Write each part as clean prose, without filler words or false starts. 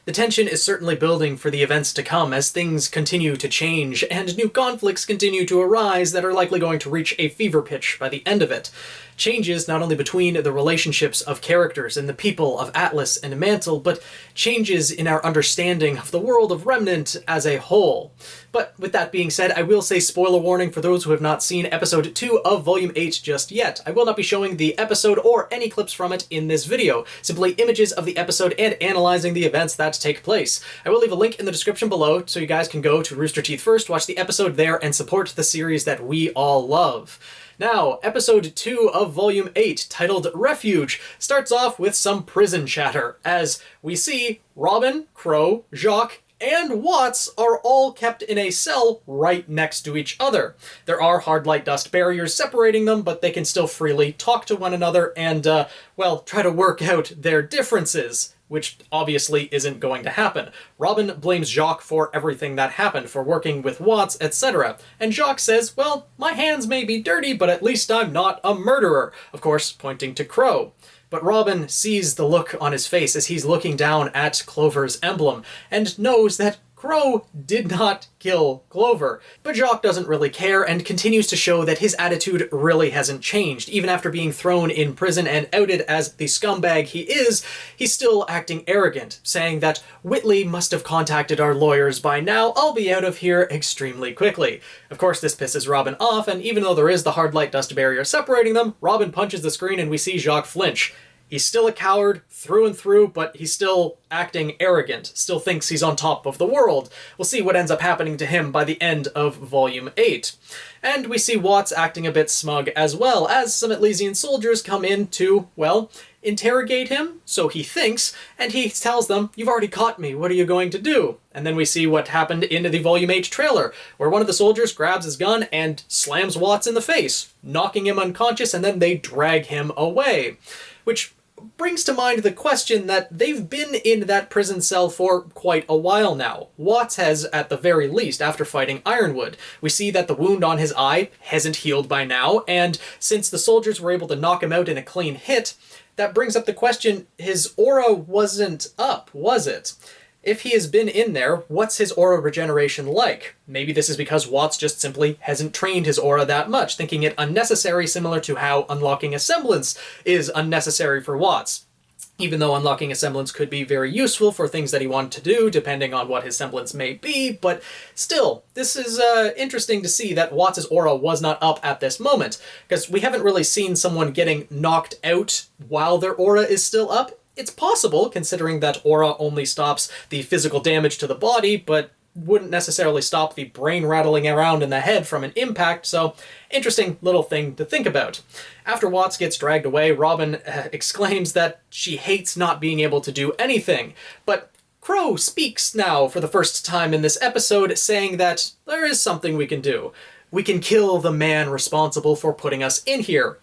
The tension is certainly building for the events to come as things continue to change and new conflicts continue to arise that are likely going to reach a fever pitch by the end of it. Changes not only between the relationships of characters and the people of Atlas and Mantle, but changes in our understanding of the world of Remnant as a whole. But with that being said, I will say spoiler warning for those who have not seen episode 2 of Volume 8 just yet. I will not be showing the episode or any clips from it in this video, simply images of the episode and analyzing the events that take place. I will leave a link in the description below so you guys can go to Rooster Teeth First, watch the episode there, and support the series that we all love. Now, episode 2 of Volume 8, titled Refuge, starts off with some prison chatter, as we see Robin, Crow, Jacques, and Watts are all kept in a cell right next to each other. There are hard light dust barriers separating them, but they can still freely talk to one another and, well, try to work out their differences, which obviously isn't going to happen. Robin blames Jacques for everything that happened, for working with Watts, etc. And Jacques says, well, my hands may be dirty, but at least I'm not a murderer, of course, pointing to Crow. But Robin sees the look on his face as he's looking down at Clover's emblem, and knows that Crow did not kill Clover. But Jacques doesn't really care and continues to show that his attitude really hasn't changed. Even after being thrown in prison and outed as the scumbag he is, he's still acting arrogant, saying that Whitley must have contacted our lawyers by now, I'll be out of here extremely quickly. Of course, this pisses Robin off, and even though there is the hard light dust barrier separating them, Robin punches the screen and we see Jacques flinch. He's still a coward through and through, but he's still acting arrogant, still thinks he's on top of the world. We'll see what ends up happening to him by the end of Volume 8. And we see Watts acting a bit smug as well, as some Atlesian soldiers come in to, well, interrogate him, so he thinks, and he tells them, you've already caught me, what are you going to do? And then we see what happened in the Volume 8 trailer, where one of the soldiers grabs his gun and slams Watts in the face, knocking him unconscious, and then they drag him away. Which brings to mind the question that they've been in that prison cell for quite a while now. Watts has, at the very least, after fighting Ironwood. We see that the wound on his eye hasn't healed by now, and since the soldiers were able to knock him out in a clean hit, that brings up the question, his aura wasn't up, was it? If he has been in there, what's his aura regeneration like? Maybe this is because Watts just simply hasn't trained his aura that much, thinking it unnecessary, similar to how unlocking a semblance is unnecessary for Watts. Even though unlocking a semblance could be very useful for things that he wanted to do, depending on what his semblance may be, but still, this is interesting to see that Watts' aura was not up at this moment, because we haven't really seen someone getting knocked out while their aura is still up. It's possible, considering that aura only stops the physical damage to the body, but wouldn't necessarily stop the brain rattling around in the head from an impact, so interesting little thing to think about. After Watts gets dragged away, Robin exclaims that she hates not being able to do anything, but Crow speaks now for the first time in this episode, saying that there is something we can do. We can kill the man responsible for putting us in here.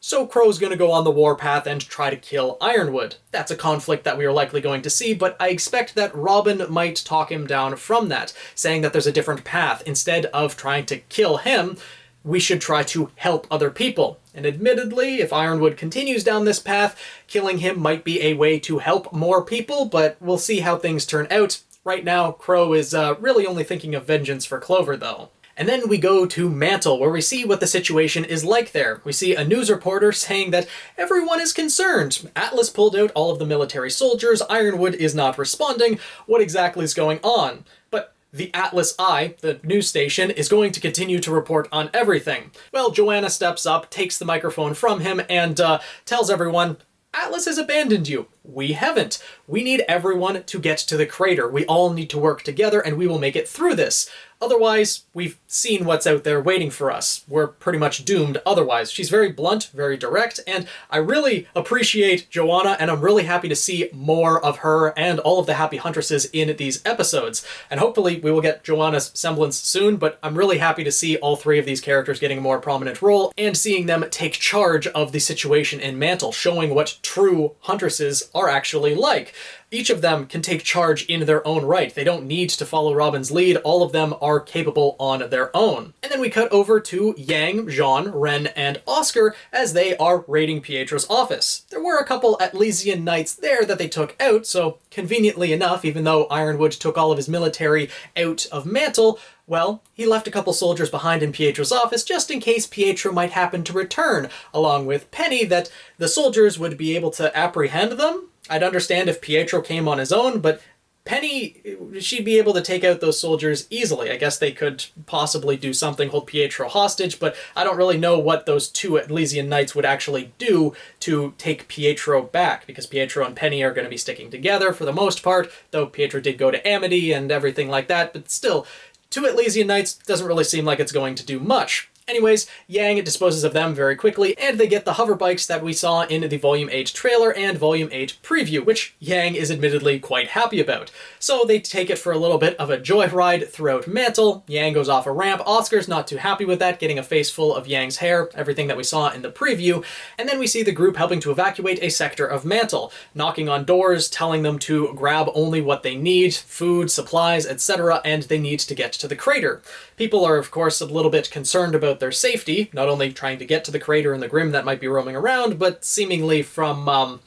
So Crow's going to go on the warpath and try to kill Ironwood. That's a conflict that we are likely going to see, but I expect that Robin might talk him down from that, saying that there's a different path. Instead of trying to kill him, we should try to help other people. And admittedly, if Ironwood continues down this path, killing him might be a way to help more people, but we'll see how things turn out. Right now, Crow is really only thinking of vengeance for Clover, though. And then we go to Mantle, where we see what the situation is like there. We see a news reporter saying that everyone is concerned. Atlas pulled out all of the military soldiers, Ironwood is not responding, what exactly is going on? But the Atlas Eye, the news station, is going to continue to report on everything. Well, Joanna steps up, takes the microphone from him, and tells everyone, Atlas has abandoned you. We haven't. We need everyone to get to the crater. We all need to work together and we will make it through this. Otherwise, we've seen what's out there waiting for us. We're pretty much doomed otherwise. She's very blunt, very direct, and I really appreciate Joanna, and I'm really happy to see more of her and all of the Happy Huntresses in these episodes. And hopefully we will get Joanna's semblance soon, but I'm really happy to see all three of these characters getting a more prominent role and seeing them take charge of the situation in Mantle, showing what true Huntresses are actually like. each of them can take charge in their own right. They don't need to follow Robin's lead. All of them are capable on their own. And then we cut over to Yang, Jean, Ren, and Oscar as they are raiding Pietro's office. There were a couple Atlesian knights there that they took out, so conveniently enough, even though Ironwood took all of his military out of Mantle, well, he left a couple soldiers behind in Pietro's office just in case Pietro might happen to return, along with Penny, that the soldiers would be able to apprehend them. I'd understand if Pietro came on his own, but Penny, she'd be able to take out those soldiers easily. I guess they could possibly do something, hold Pietro hostage, but I don't really know what those two Atlesian knights would actually do to take Pietro back, because Pietro and Penny are going to be sticking together for the most part, though Pietro did go to Amity and everything like that, but still, two Atlesian knights doesn't really seem like it's going to do much. Anyways, Yang disposes of them very quickly, and they get the hover bikes that we saw in the Volume 8 trailer and Volume 8 preview, which Yang is admittedly quite happy about. So they take it for a little bit of a joyride throughout Mantle. Yang goes off a ramp. Oscar's not too happy with that, getting a face full of Yang's hair, everything that we saw in the preview. And then we see the group helping to evacuate a sector of Mantle, knocking on doors, telling them to grab only what they need, food, supplies, etc., and they need to get to the crater. People are, of course, a little bit concerned about their safety, not only trying to get to the crater and the Grim that might be roaming around, but seemingly from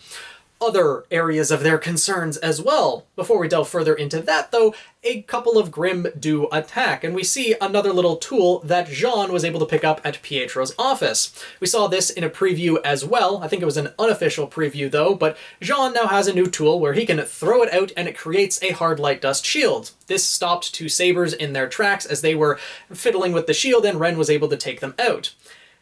other areas of their concerns as well. Before we delve further into that, though, a couple of Grim do attack, and we see another little tool that Jean was able to pick up at Pietro's office. We saw this in a preview as well. I think it was an unofficial preview, though, but Jean now has a new tool where he can throw it out and it creates a hard light dust shield. This stopped two sabers in their tracks as they were fiddling with the shield, and Ren was able to take them out.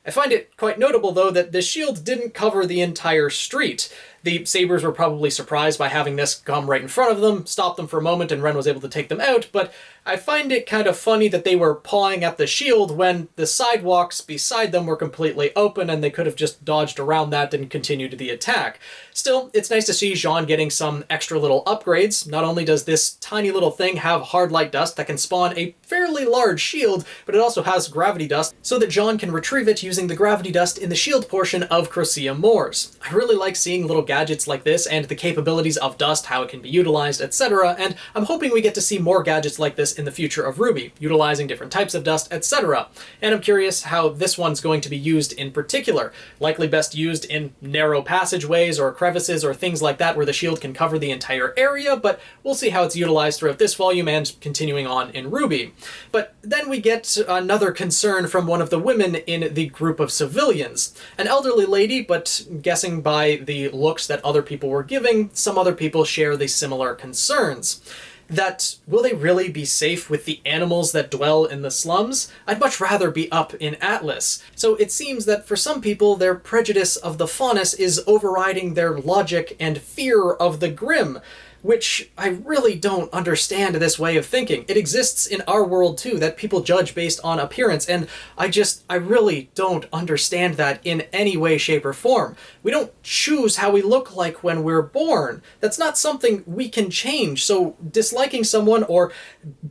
I find it quite notable, though, that the shield didn't cover the entire street. The sabers were probably surprised by having this come right in front of them, stopped them for a moment, and Ren was able to take them out, but I find it kind of funny that they were pawing at the shield when the sidewalks beside them were completely open and they could have just dodged around that and continued the attack. Still, it's nice to see Jean getting some extra little upgrades. Not only does this tiny little thing have hard light dust that can spawn a fairly large shield, but it also has gravity dust so that Jean can retrieve it using the gravity dust in the shield portion of Crocea Moors. I really like seeing little gadgets like this and the capabilities of dust, how it can be utilized, etc., and I'm hoping we get to see more gadgets like this in the future of RWBY, utilizing different types of dust, etc. And I'm curious how this one's going to be used in particular. Likely best used in narrow passageways or crevices or things like that where the shield can cover the entire area, but we'll see how it's utilized throughout this volume and continuing on in RWBY. But then we get another concern from one of the women in the group of civilians. An elderly lady, but guessing by the looks that other people were giving, some other people share the similar concerns. That will they really be safe with the animals that dwell in the slums? I'd much rather be up in Atlas. So it seems that for some people, their prejudice of the faunus is overriding their logic and fear of the Grim, which I really don't understand this way of thinking. It exists in our world too, that people judge based on appearance, and I really don't understand that in any way, shape, or form. We don't choose how we look like when we're born. That's not something we can change, so disliking someone, or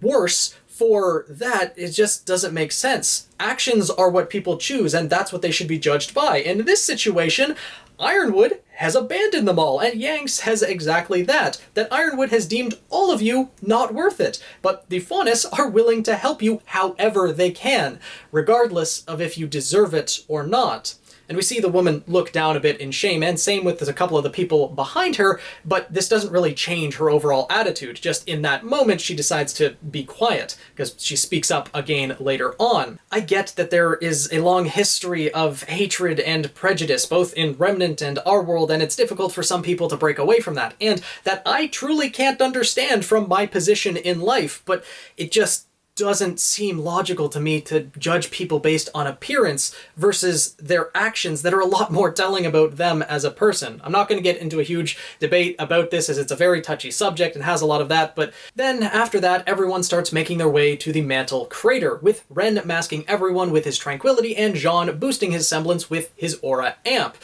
worse, for that, it just doesn't make sense. Actions are what people choose, and that's what they should be judged by. In this situation, Ironwood has abandoned them all, and Yang says exactly that Ironwood has deemed all of you not worth it, but the faunus are willing to help you however they can, regardless of if you deserve it or not. And we see the woman look down a bit in shame, and same with a couple of the people behind her, but this doesn't really change her overall attitude. Just in that moment, she decides to be quiet, because she speaks up again later on. I get that there is a long history of hatred and prejudice, both in Remnant and our world, and it's difficult for some people to break away from that, and that I truly can't understand from my position in life, but it just doesn't seem logical to me to judge people based on appearance versus their actions that are a lot more telling about them as a person. I'm not going to get into a huge debate about this as it's a very touchy subject and has a lot of that, but then after that, everyone starts making their way to the Mantle Crater, with Ren masking everyone with his tranquility and Jean boosting his semblance with his aura amp.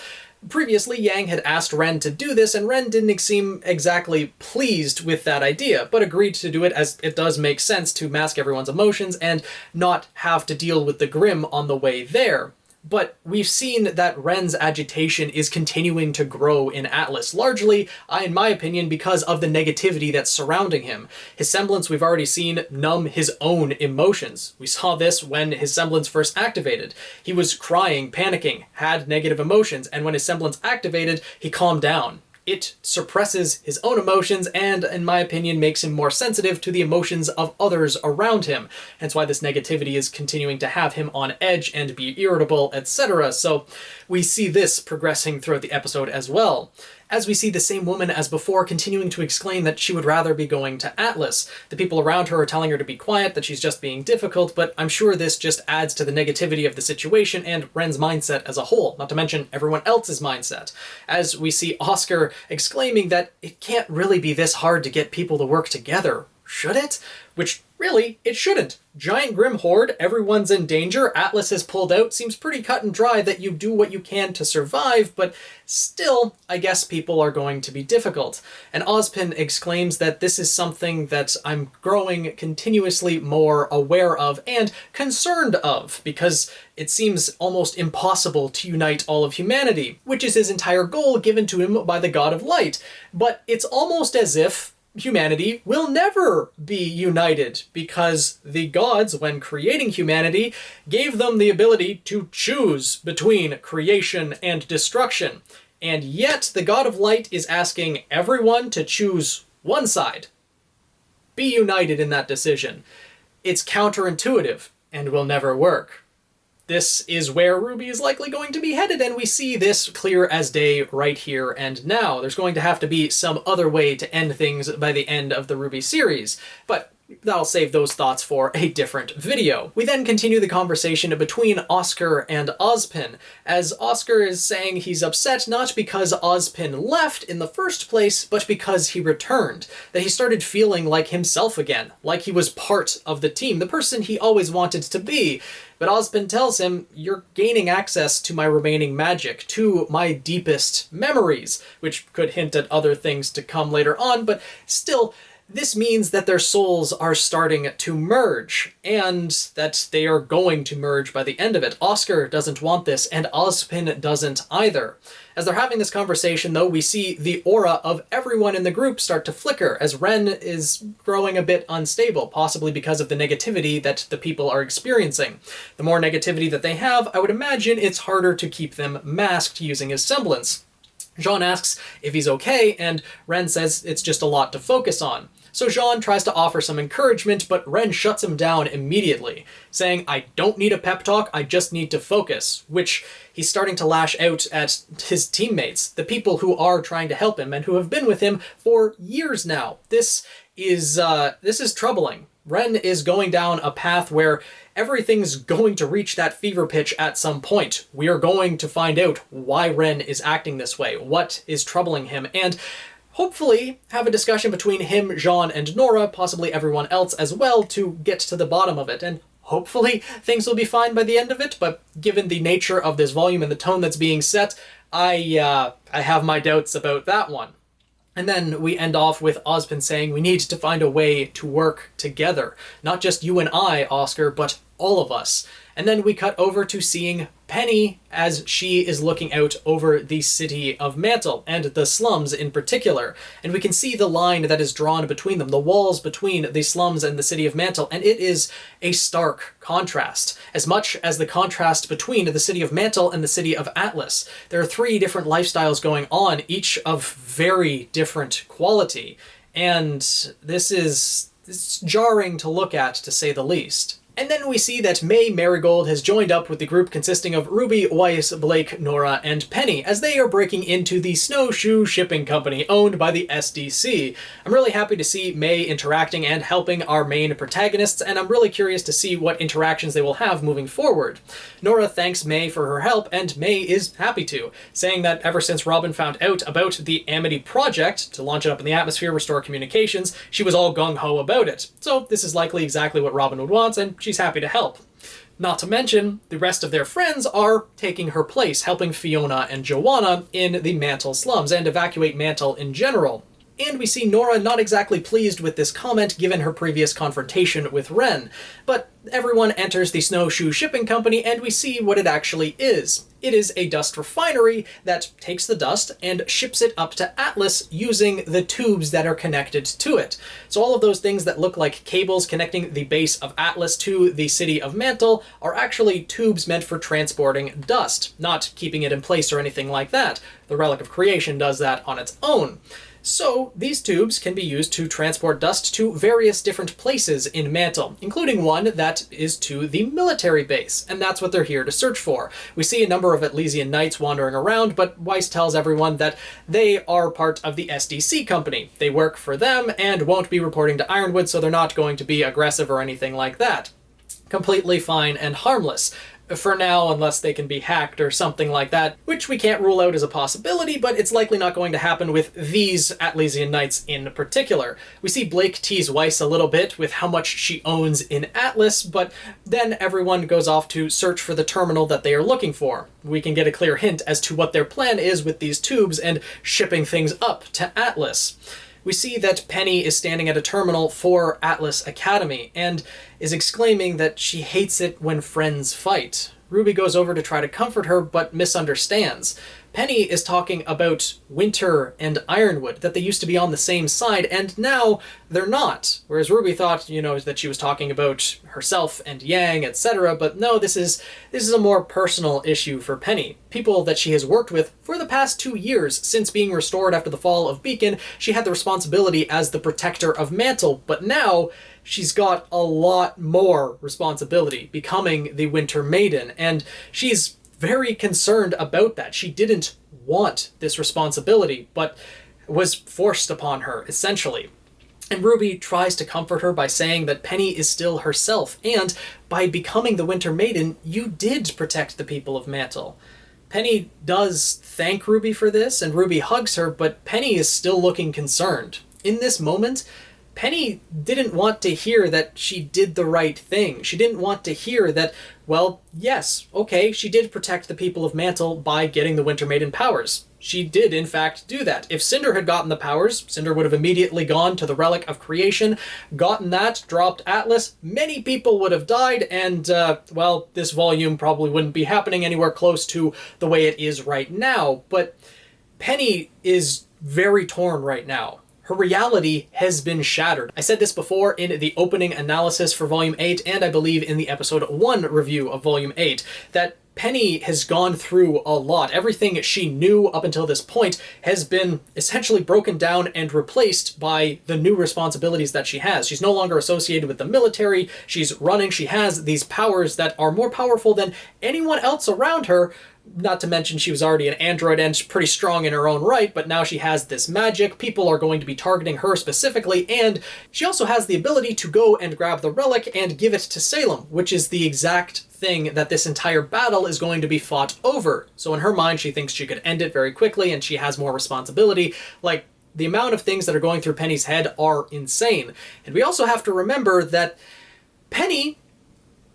Previously, Yang had asked Ren to do this, and Ren didn't seem exactly pleased with that idea, but agreed to do it as it does make sense to mask everyone's emotions and not have to deal with the Grim on the way there. But we've seen that Ren's agitation is continuing to grow in Atlas, largely, in my opinion, because of the negativity that's surrounding him. His semblance, we've already seen, numb his own emotions. We saw this when his semblance first activated. He was crying, panicking, had negative emotions, and when his semblance activated, he calmed down. It suppresses his own emotions and, in my opinion, makes him more sensitive to the emotions of others around him. Hence why this negativity is continuing to have him on edge and be irritable, etc. So we see this progressing throughout the episode as well. As we see the same woman as before continuing to exclaim that she would rather be going to Atlas. The people around her are telling her to be quiet, that she's just being difficult, but I'm sure this just adds to the negativity of the situation and Ren's mindset as a whole, not to mention everyone else's mindset. As we see Oscar exclaiming that it can't really be this hard to get people to work together, should it? Which, really, it shouldn't. Giant Grim Horde, everyone's in danger, Atlas has pulled out, seems pretty cut and dry that you do what you can to survive, but still, I guess people are going to be difficult. And Ozpin exclaims that this is something that I'm growing continuously more aware of and concerned of, because it seems almost impossible to unite all of humanity, which is his entire goal given to him by the God of Light. But it's almost as if humanity will never be united, because the gods, when creating humanity, gave them the ability to choose between creation and destruction. And yet the God of Light is asking everyone to choose one side. Be united in that decision. It's counterintuitive and will never work. This is where RWBY is likely going to be headed, and we see this clear as day right here and now. There's going to have to be some other way to end things by the end of the RWBY series, but that'll save those thoughts for a different video. We then continue the conversation between Oscar and Ozpin, as Oscar is saying he's upset not because Ozpin left in the first place, but because he returned, that he started feeling like himself again, like he was part of the team, the person he always wanted to be. But Ozpin tells him, you're gaining access to my remaining magic, to my deepest memories, which could hint at other things to come later on, but still, this means that their souls are starting to merge, and that they are going to merge by the end of it. Oscar doesn't want this, and Ozpin doesn't either. As they're having this conversation, though, we see the aura of everyone in the group start to flicker, as Ren is growing a bit unstable, possibly because of the negativity that the people are experiencing. The more negativity that they have, I would imagine it's harder to keep them masked using his semblance. Jean asks if he's okay, and Ren says it's just a lot to focus on. So Jean tries to offer some encouragement, but Ren shuts him down immediately, saying, I don't need a pep talk, I just need to focus, which he's starting to lash out at his teammates, the people who are trying to help him and who have been with him for years now. This is troubling. Ren is going down a path where everything's going to reach that fever pitch at some point. We are going to find out why Ren is acting this way, what is troubling him, and hopefully have a discussion between him, Jean, and Nora, possibly everyone else as well, to get to the bottom of it. And hopefully things will be fine by the end of it, but given the nature of this volume and the tone that's being set, I have my doubts about that one. And then we end off with Ozpin saying we need to find a way to work together. Not just you and I, Oscar, but all of us. And then we cut over to seeing Penny as she is looking out over the city of Mantle, and the slums in particular. And we can see the line that is drawn between them, the walls between the slums and the city of Mantle, and it is a stark contrast. As much as the contrast between the city of Mantle and the city of Atlas. There are 3 different lifestyles going on, each of very different quality. And this is jarring to look at, to say the least. And then we see that May Marigold has joined up with the group consisting of RWBY, Weiss, Blake, Nora, and Penny, as they are breaking into the Snowshoe Shipping Company, owned by the SDC. I'm really happy to see May interacting and helping our main protagonists, and I'm really curious to see what interactions they will have moving forward. Nora thanks May for her help, and May is happy to, saying that ever since Robin found out about the Amity Project, to launch it up in the atmosphere, restore communications, she was all gung-ho about it. So this is likely exactly what Robin would want, and she's happy to help. Not to mention, the rest of their friends are taking her place, helping Fiona and Joanna in the Mantle slums, and evacuate Mantle in general. and we see Nora not exactly pleased with this comment given her previous confrontation with Ren. But everyone enters the Snowshoe Shipping Company and we see what it actually is. It is a dust refinery that takes the dust and ships it up to Atlas using the tubes that are connected to it. So all of those things that look like cables connecting the base of Atlas to the city of Mantle are actually tubes meant for transporting dust, not keeping it in place or anything like that. The Relic of Creation does that on its own. So these tubes can be used to transport dust to various different places in Mantle, including one that is to the military base, and that's what they're here to search for. We see a number of Atlesian knights wandering around, but Weiss tells everyone that they are part of the SDC company. They work for them and won't be reporting to Ironwood, so they're not going to be aggressive or anything like that. Completely fine and harmless. For now, unless they can be hacked or something like that, which we can't rule out as a possibility, but it's likely not going to happen with these Atlesian Knights in particular. We see Blake tease Weiss a little bit with how much she owns in Atlas, but then everyone goes off to search for the terminal that they are looking for. We can get a clear hint as to what their plan is with these tubes and shipping things up to Atlas. We see that Penny is standing at a terminal for Atlas Academy and is exclaiming that she hates it when friends fight. Ruby goes over to try to comfort her, but misunderstands. Penny is talking about Winter and Ironwood, that they used to be on the same side, and now they're not. Whereas Ruby thought, that she was talking about herself and Yang, etc., but no, this is a more personal issue for Penny. People that she has worked with for the past 2 years, since being restored after the fall of Beacon, she had the responsibility as the protector of Mantle, but now she's got a lot more responsibility, becoming the Winter Maiden, and she's very concerned about that. She didn't want this responsibility, but was forced upon her, essentially. And Ruby tries to comfort her by saying that Penny is still herself, and by becoming the Winter Maiden, you did protect the people of Mantle. Penny does thank Ruby for this, and Ruby hugs her, but Penny is still looking concerned. In this moment, Penny didn't want to hear that she did the right thing. She didn't want to hear that, well, yes, okay, she did protect the people of Mantle by getting the Winter Maiden powers. She did, in fact, do that. If Cinder had gotten the powers, Cinder would have immediately gone to the Relic of Creation, gotten that, dropped Atlas, many people would have died, and, well, this volume probably wouldn't be happening anywhere close to the way it is right now. But Penny is very torn right now. Her reality has been shattered. I said this before in the opening analysis for Volume 8, and I believe in the Episode 1 review of Volume 8, that Penny has gone through a lot. Everything she knew up until this point has been essentially broken down and replaced by the new responsibilities that she has. She's no longer associated with the military, she's running, she has these powers that are more powerful than anyone else around her. Not to mention she was already an android and pretty strong in her own right, but now she has this magic. People are going to be targeting her specifically, and she also has the ability to go and grab the relic and give it to Salem, which is the exact thing that this entire battle is going to be fought over. So in her mind, she thinks she could end it very quickly, and she has more responsibility. Like, the amount of things that are going through Penny's head are insane. And we also have to remember that Penny,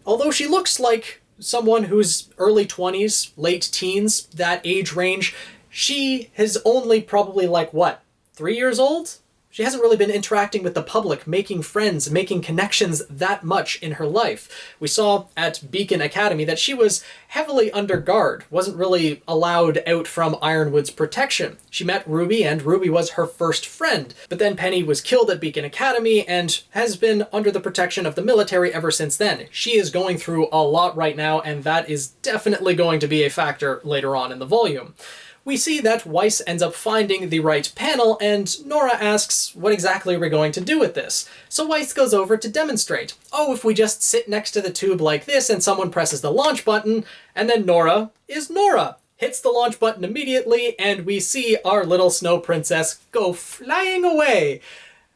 although she looks like someone who's early 20s, late teens, that age range, she has only probably 3 years old? She hasn't really been interacting with the public, making friends, making connections that much in her life. We saw at Beacon Academy that she was heavily under guard, wasn't really allowed out from Ironwood's protection. She met Ruby, and Ruby was her first friend, but then Penny was killed at Beacon Academy and has been under the protection of the military ever since then. She is going through a lot right now, and that is definitely going to be a factor later on in the volume. We see that Weiss ends up finding the right panel, and Nora asks, what exactly are we going to do with this? So Weiss goes over to demonstrate. Oh, if we just sit next to the tube like this and someone presses the launch button, and then Nora is Nora. Hits the launch button immediately, and we see our little snow princess go flying away.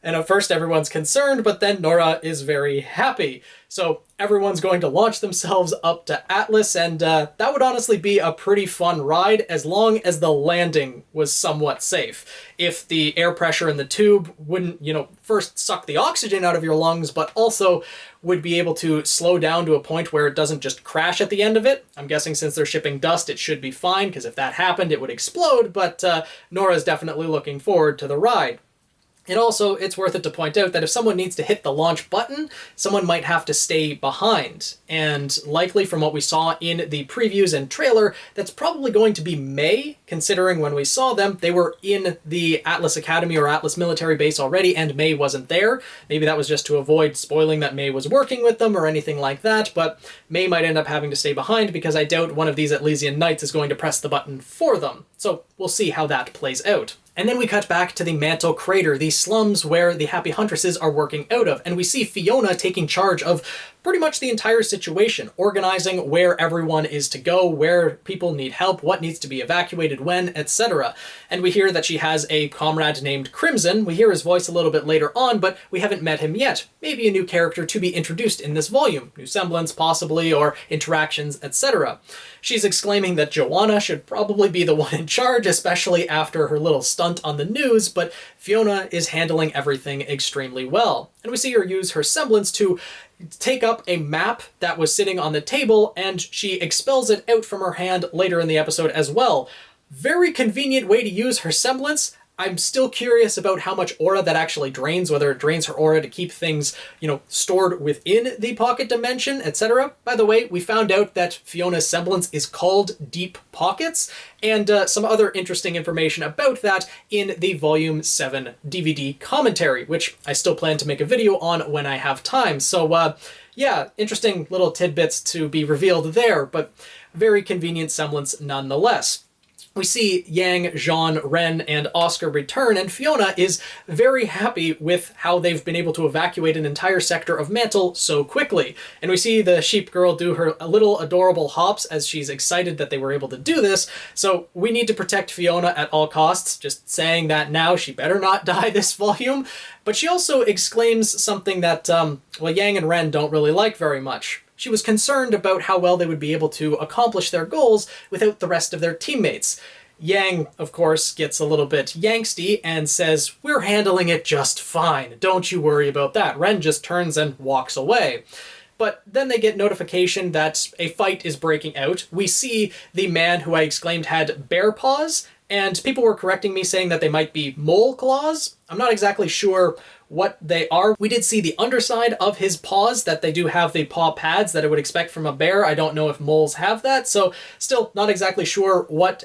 And at first everyone's concerned, but then Nora is very happy. So everyone's going to launch themselves up to Atlas, and that would honestly be a pretty fun ride as long as the landing was somewhat safe. If the air pressure in the tube wouldn't, first suck the oxygen out of your lungs, but also would be able to slow down to a point where it doesn't just crash at the end of it. I'm guessing since they're shipping dust, it should be fine, because if that happened, it would explode, but Nora's definitely looking forward to the ride. And also, it's worth it to point out that if someone needs to hit the launch button, someone might have to stay behind. And likely from what we saw in the previews and trailer, that's probably going to be May, considering when we saw them, they were in the Atlas Academy or Atlas military base already, and May wasn't there. Maybe that was just to avoid spoiling that May was working with them or anything like that, but May might end up having to stay behind because I doubt one of these Atlesian Knights is going to press the button for them. So we'll see how that plays out. And then we cut back to the Mantle Crater, the slums where the Happy Huntresses are working out of, and we see Fiona taking charge of pretty much the entire situation, organizing where everyone is to go, where people need help, what needs to be evacuated when, etc. And we hear that she has a comrade named Crimson. We hear his voice a little bit later on, but we haven't met him yet. Maybe a new character to be introduced in this volume, new semblance possibly, or interactions, etc. She's exclaiming that Joanna should probably be the one in charge, especially after her little stunt on the news, but Fiona is handling everything extremely well. And we see her use her semblance to take up a map that was sitting on the table, and she expels it out from her hand later in the episode as well. Very convenient way to use her semblance. I'm still curious about how much aura that actually drains, whether it drains her aura to keep things, stored within the pocket dimension, etc. By the way, we found out that Fiona's semblance is called Deep Pockets, and some other interesting information about that in the Volume 7 DVD commentary, which I still plan to make a video on when I have time. So, yeah, interesting little tidbits to be revealed there, but very convenient semblance nonetheless. We see Yang, Jean, Ren, and Oscar return, and Fiona is very happy with how they've been able to evacuate an entire sector of Mantle so quickly. And we see the sheep girl do her little adorable hops as she's excited that they were able to do this, so we need to protect Fiona at all costs. Just saying that now, she better not die this volume. But she also exclaims something that, Yang and Ren don't really like very much. She was concerned about how well they would be able to accomplish their goals without the rest of their teammates. Yang, of course, gets a little bit yangsty and says, "We're handling it just fine. Don't you worry about that." Ren just turns and walks away. But then they get notification that a fight is breaking out. We see the man who I exclaimed had bear paws, and people were correcting me saying that they might be mole claws. I'm not exactly sure what they are. We did see the underside of his paws, that they do have the paw pads that I would expect from a bear. I don't know if moles have that, so still not exactly sure what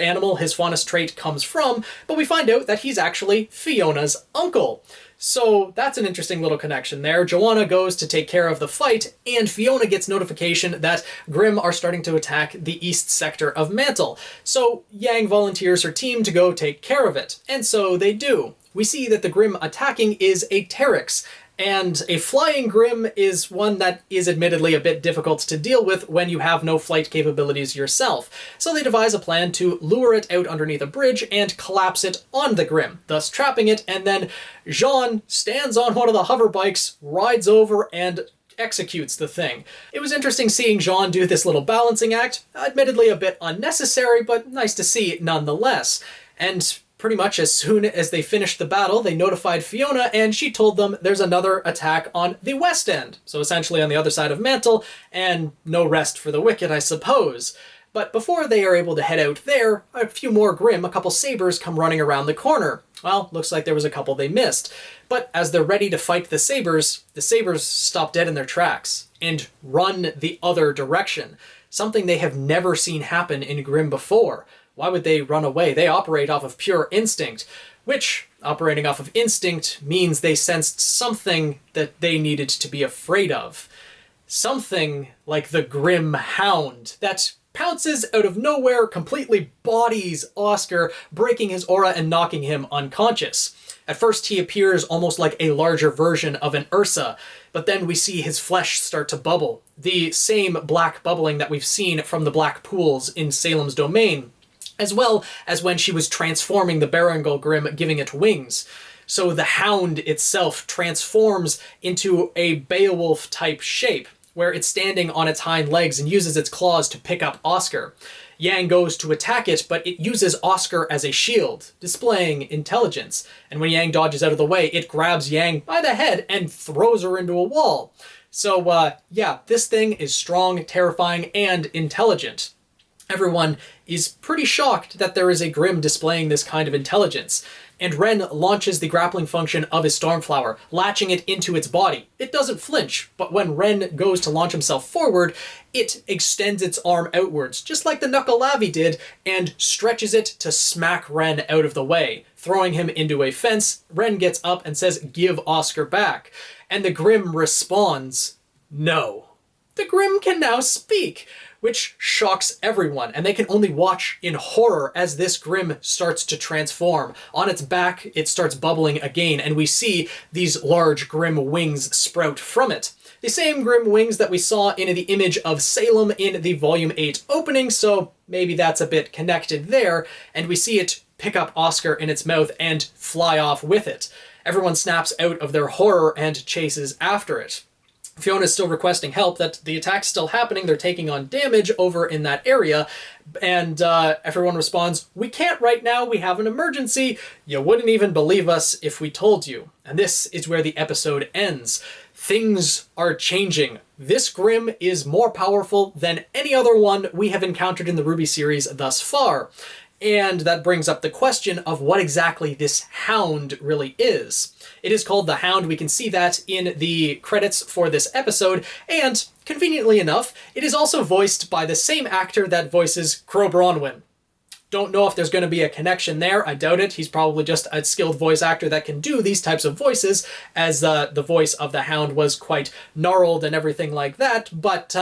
animal his faunus trait comes from, but we find out that he's actually Fiona's uncle. So that's an interesting little connection there. Joanna goes to take care of the fight, and Fiona gets notification that Grim are starting to attack the east sector of Mantle. So Yang volunteers her team to go take care of it, and so they do. We see that the Grim attacking is a Teryx, and a flying Grim is one that is admittedly a bit difficult to deal with when you have no flight capabilities yourself. So they devise a plan to lure it out underneath a bridge and collapse it on the Grim, thus trapping it, and then Jean stands on one of the hover bikes, rides over, and executes the thing. It was interesting seeing Jean do this little balancing act, admittedly a bit unnecessary, but nice to see nonetheless. And pretty much as soon as they finished the battle, they notified Fiona, and she told them there's another attack on the west end. So essentially on the other side of Mantle, and no rest for the wicked, I suppose. But before they are able to head out there, a few more Grim, a couple sabers, come running around the corner. Well, looks like there was a couple they missed. But as they're ready to fight the sabers stop dead in their tracks and run the other direction. Something they have never seen happen in Grim before. Why would they run away? They operate off of pure instinct, which, operating off of instinct, means they sensed something that they needed to be afraid of. Something like the Grim Hound that pounces out of nowhere, completely bodies Oscar, breaking his aura and knocking him unconscious. At first he appears almost like a larger version of an Ursa, but then we see his flesh start to bubble. The same black bubbling that we've seen from the black pools in Salem's domain, as well as when she was transforming the Berengal Grim, giving it wings. So the Hound itself transforms into a Beowulf-type shape, where it's standing on its hind legs and uses its claws to pick up Oscar. Yang goes to attack it, but it uses Oscar as a shield, displaying intelligence. And when Yang dodges out of the way, it grabs Yang by the head and throws her into a wall. So, yeah, this thing is strong, terrifying, and intelligent. Everyone is pretty shocked that there is a Grim displaying this kind of intelligence. and Ren launches the grappling function of his Stormflower, latching it into its body. It doesn't flinch, but when Ren goes to launch himself forward, it extends its arm outwards, just like the Knuckle Lavi did, and stretches it to smack Ren out of the way, throwing him into a fence. Ren gets up and says, "Give Oscar back." And the Grim responds, "No." The Grim can now speak, which shocks everyone, and they can only watch in horror as this Grim starts to transform. On its back, it starts bubbling again, and we see these large Grim wings sprout from it. The same Grim wings that we saw in the image of Salem in the Volume 8 opening, so maybe that's a bit connected there, and we see it pick up Oscar in its mouth and fly off with it. Everyone snaps out of their horror and chases after it. Fiona's still requesting help, that the attack's still happening, they're taking on damage over in that area, and everyone responds, "We can't right now, we have an emergency. You wouldn't even believe us if we told you." And this is where the episode ends. Things are changing. This Grim is more powerful than any other one we have encountered in the RWBY series thus far. And that brings up the question of what exactly this Hound really is. It is called the Hound. We can see that in the credits for this episode, and conveniently enough, it is also voiced by the same actor that voices Crow Bronwyn. Don't know if there's going to be a connection there. I doubt it. He's probably just a skilled voice actor that can do these types of voices, as the voice of the Hound was quite gnarled and everything like that, but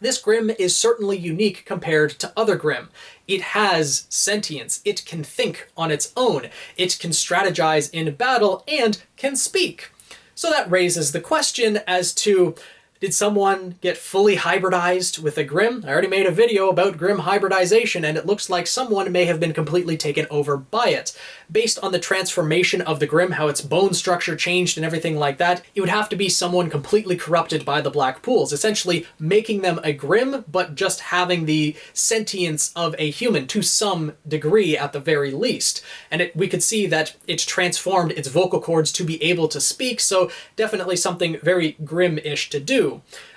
this Grim is certainly unique compared to other Grim. It has sentience, it can think on its own, it can strategize in battle, and can speak. So that raises the question as to, did someone get fully hybridized with a Grim? I already made a video about Grim hybridization, and it looks like someone may have been completely taken over by it. Based on the transformation of the Grim, how its bone structure changed and everything like that, it would have to be someone completely corrupted by the Black Pools, essentially making them a Grim, but just having the sentience of a human, to some degree at the very least. And we could see that it transformed its vocal cords to be able to speak, so definitely something very Grim-ish to do.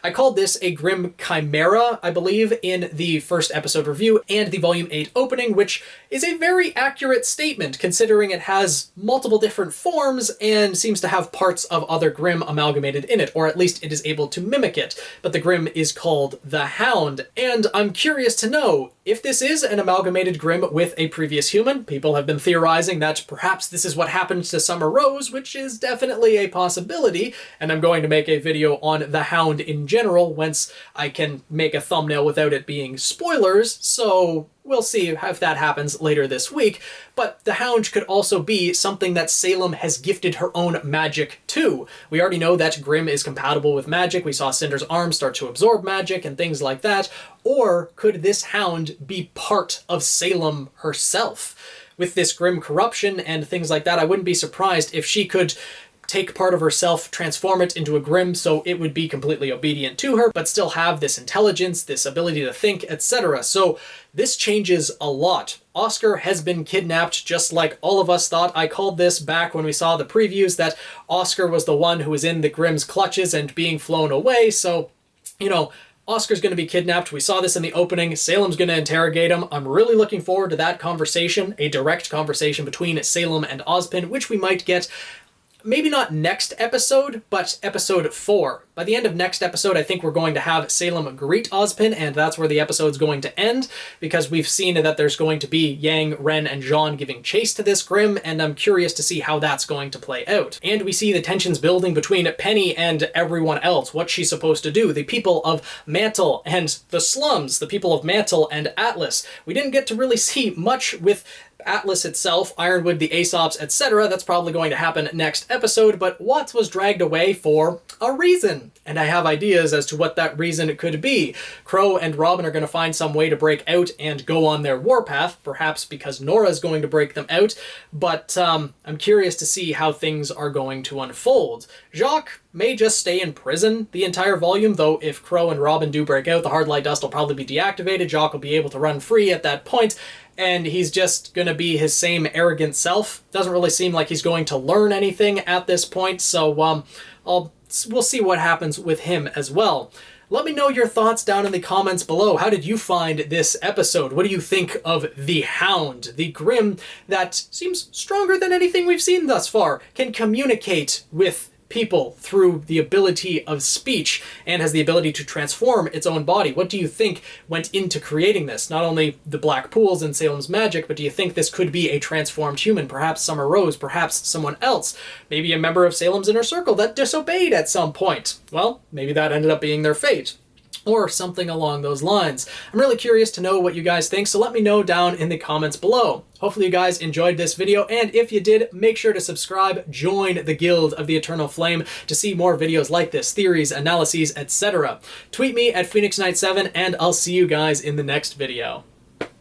I called this a Grim Chimera, I believe, in the first episode review and the Volume 8 opening, which is a very accurate statement considering it has multiple different forms and seems to have parts of other Grim amalgamated in it, or at least it is able to mimic it. But the Grim is called the Hound, and I'm curious to know if this is an amalgamated Grim with a previous human. People have been theorizing that perhaps this is what happened to Summer Rose, which is definitely a possibility, and I'm going to make a video on the Hound in general once I can make a thumbnail without it being spoilers, so we'll see if that happens later this week. But the Hound could also be something that Salem has gifted her own magic to. We already know that Grim is compatible with magic. We saw Cinder's arm start to absorb magic and things like that. Or could this Hound be part of Salem herself? With this Grim corruption and things like that, I wouldn't be surprised if she could take part of herself, transform it into a Grim so it would be completely obedient to her, but still have this intelligence, this ability to think, etc. So this changes a lot. Oscar has been kidnapped just like all of us thought. I called this back when we saw the previews that Oscar was the one who was in the Grim's clutches and being flown away, so, you know, Oscar's going to be kidnapped. We saw this in the opening. Salem's going to interrogate him. I'm really looking forward to that conversation, a direct conversation between Salem and Ozpin, which we might get maybe not next episode, but episode 4. By the end of next episode, I think we're going to have Salem greet Ozpin, and that's where the episode's going to end, because we've seen that there's going to be Yang, Ren, and Jean giving chase to this Grim, and I'm curious to see how that's going to play out. And we see the tensions building between Penny and everyone else, what she's supposed to do, the people of Mantle and the slums, the people of Mantle and Atlas. We didn't get to really see much with Atlas itself, Ironwood, the Aesops, etc. That's probably going to happen next episode, but Watts was dragged away for a reason, and I have ideas as to what that reason could be. Crow and Robin are going to find some way to break out and go on their warpath, perhaps because Nora's going to break them out, but I'm curious to see how things are going to unfold. Jacques may just stay in prison the entire volume, though if Crow and Robin do break out, the Hard Light Dust will probably be deactivated, Jacques will be able to run free at that point, and he's just going to be his same arrogant self. Doesn't really seem like he's going to learn anything at this point, so we'll see what happens with him as well. Let me know your thoughts down in the comments below. How did you find this episode? What do you think of the Hound, the Grim that seems stronger than anything we've seen thus far, can communicate with people through the ability of speech, and has the ability to transform its own body? What do you think went into creating this? Not only the black pools and Salem's magic, but do you think this could be a transformed human? Perhaps Summer Rose, perhaps someone else, maybe a member of Salem's inner circle that disobeyed at some point. Well, maybe that ended up being their fate, or something along those lines. I'm really curious to know what you guys think, so let me know down in the comments below. Hopefully you guys enjoyed this video, and if you did, make sure to subscribe, join the Guild of the Eternal Flame to see more videos like this, theories, analyses, etc. Tweet me at Phoenix Knight 7, and I'll see you guys in the next video.